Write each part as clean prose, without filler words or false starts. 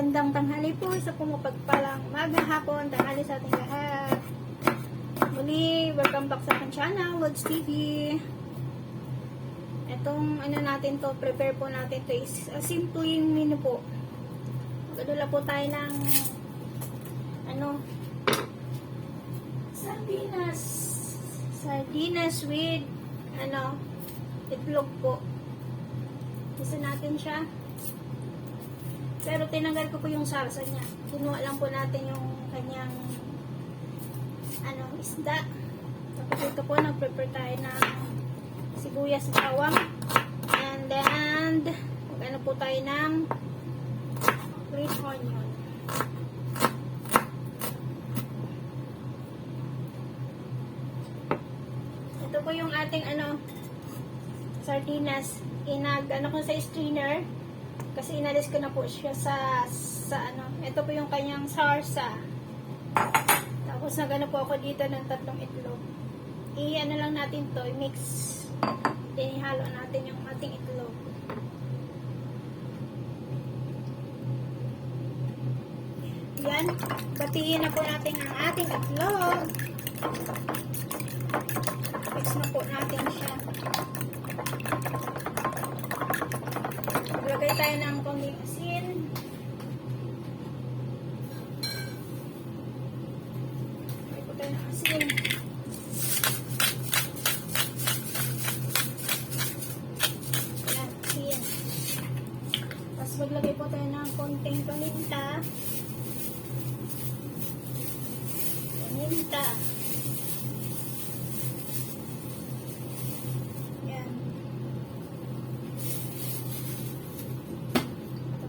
magandang tanghali po sa pumapagpalang maga, hapon, tanghali sa ating lahat. Muli, welcome back sa aking channel, Lods TV. Itong ano natin to, prepare po natin to is a simple menu po. Magdala po tayo ng sardinas with itlog po. Isa natin siya. Pero tinanggal ko po yung sarsa niya. Kinuha lang po natin yung kanyang isda. Tapos ito po, nag-prepare tayo ng sibuyas bawang. And then, mag-ano po tayo ng green onion. Ito po yung ating sardinas. Inag-ano ko sa strainer. Kasi inalis ko na po siya sa ito po yung kanyang sarsa. Tapos nagano po ako dito ng 3 itlog. I-ano lang natin to, i-mix. Ihalo natin yung ating itlog. Yan. Batiin na po natin ang ating itlog. Mix na po natin siya. Maglagay tayo ng konting asin. Maglagay po tayo ng asin. Ayan, asin. Tapos maglagay po tayo ng konting paminta. Paminta.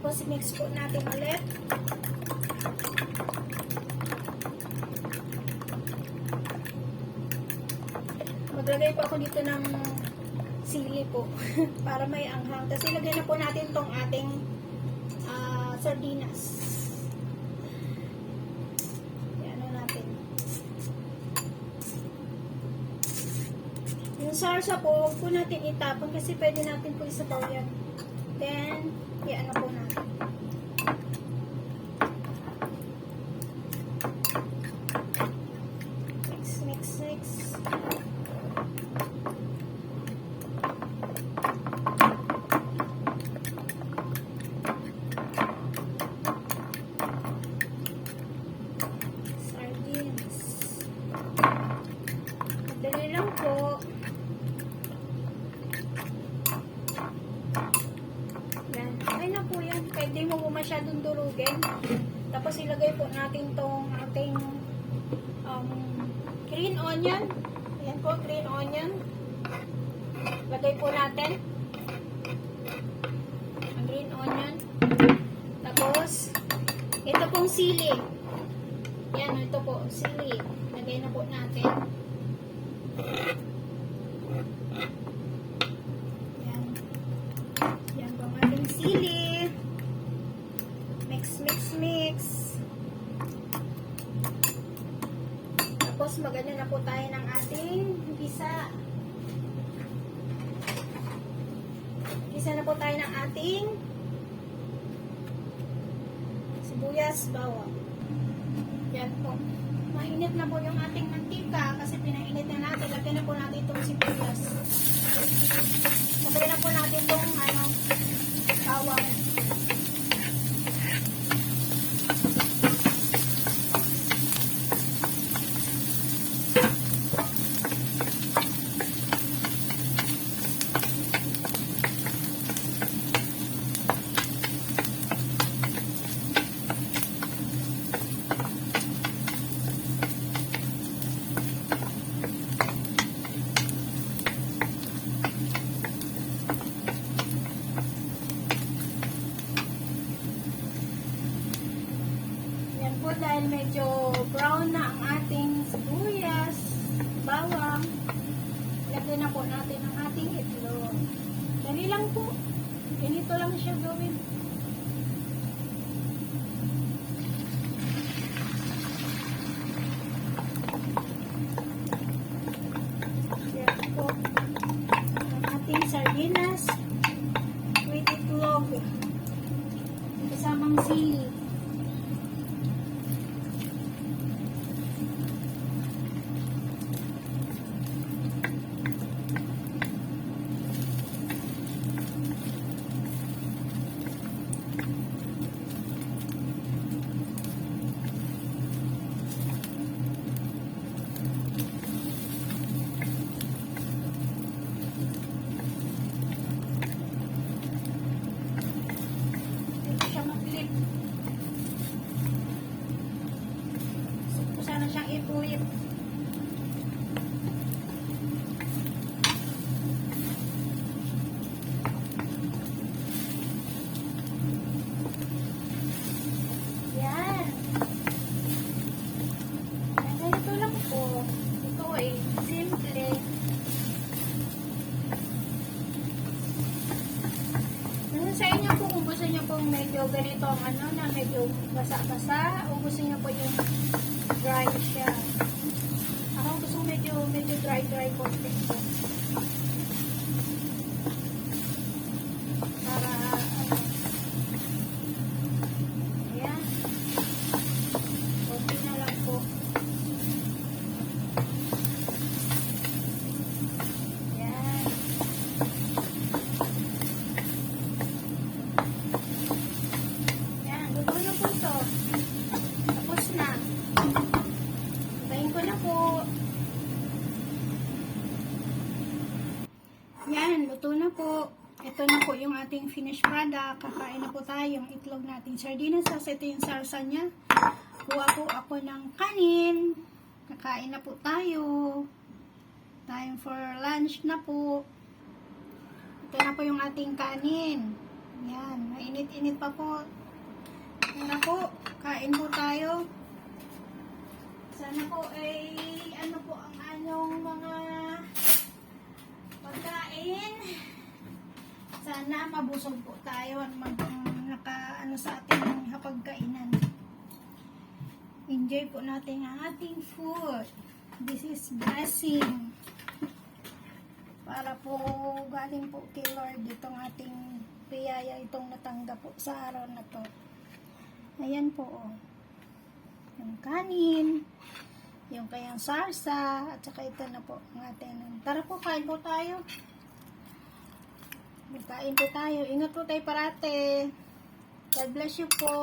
Tapos mix po natin ulit. Maglagay po ako dito ng sili po para may anghang. Tapos ilagay na po natin tong ating sardinas. Yan natin. Yung sarsa po, huwag po natin itapon kasi pwede natin po isabaw yan. Then, yan na po natin. Mix. Sardines. Madali lang po. Ay na po yan. Pwede mo po masyadong durugin. Tapos ilagay po natin tong ating green onion. Ayan po, green onion. Lagay po natin ang green onion. Tapos, ito pong sili. Yan, ito po, sili. Lagay na po natin. Yan po ang ating sili. Mix. Tapos magano na po tayo ng ating gisa. Gisa na po tayo ng ating sibuyas bawang. Yan po. Mainit na po yung ating mantika kasi pinainit na natin. Lagyan na po natin itong sibuyas. Lagyan na po natin itong bawang. Dahil medyo brown na ang ating sibuyas, bawang, lagyan na po natin ang ating itlog. Dali lang po. Ganito lang siya gawin. Yan po. Ang ating sardinas with itlog. Kasamang sili. ganito ang ano na medyo basa-basa o gusto niyo po yung dry siya? Ako gusto medyo dry konti po. Para ano. Ayan. Konti na lang po. Ayan. Ayan. Luto na po ito. Tapos na. Tayin ko na po. Yan, luto na po. Ito na po yung ating finished product. Kakain na po tayo yung itlog natin. Sardinas, ito yung sarsa niya. Kuha po ako ng kanin. Kakain na po tayo. Time for lunch na po. Ito na po yung ating kanin. Yan, mainit-init pa po. Yan na po, kain po tayo. Sana po ay ano po ang anyong mga pagkain. Sana mabusog po tayo at naka sa ating hapagkainan. Enjoy po natin ang ating food. This is blessing. Para po galing po kay Lord itong ating piyaya, itong natanggap po sa araw na to. Ayan po, oh. Yung kanin, yung kayang sarsa, at saka ito na po ang ating. Tara po, kain po tayo. Kain po tayo. Ingat po tayo parate. God bless you po.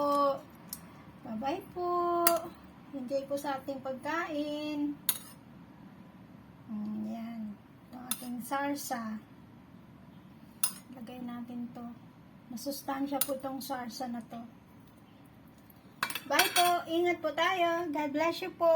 Bye-bye po. Enjoy po sa ating pagkain. Yan. Ito ating sarsa. Lagay natin to. Masustansya po itong sarsa na to. Bye po. Ingat po tayo. God bless you po.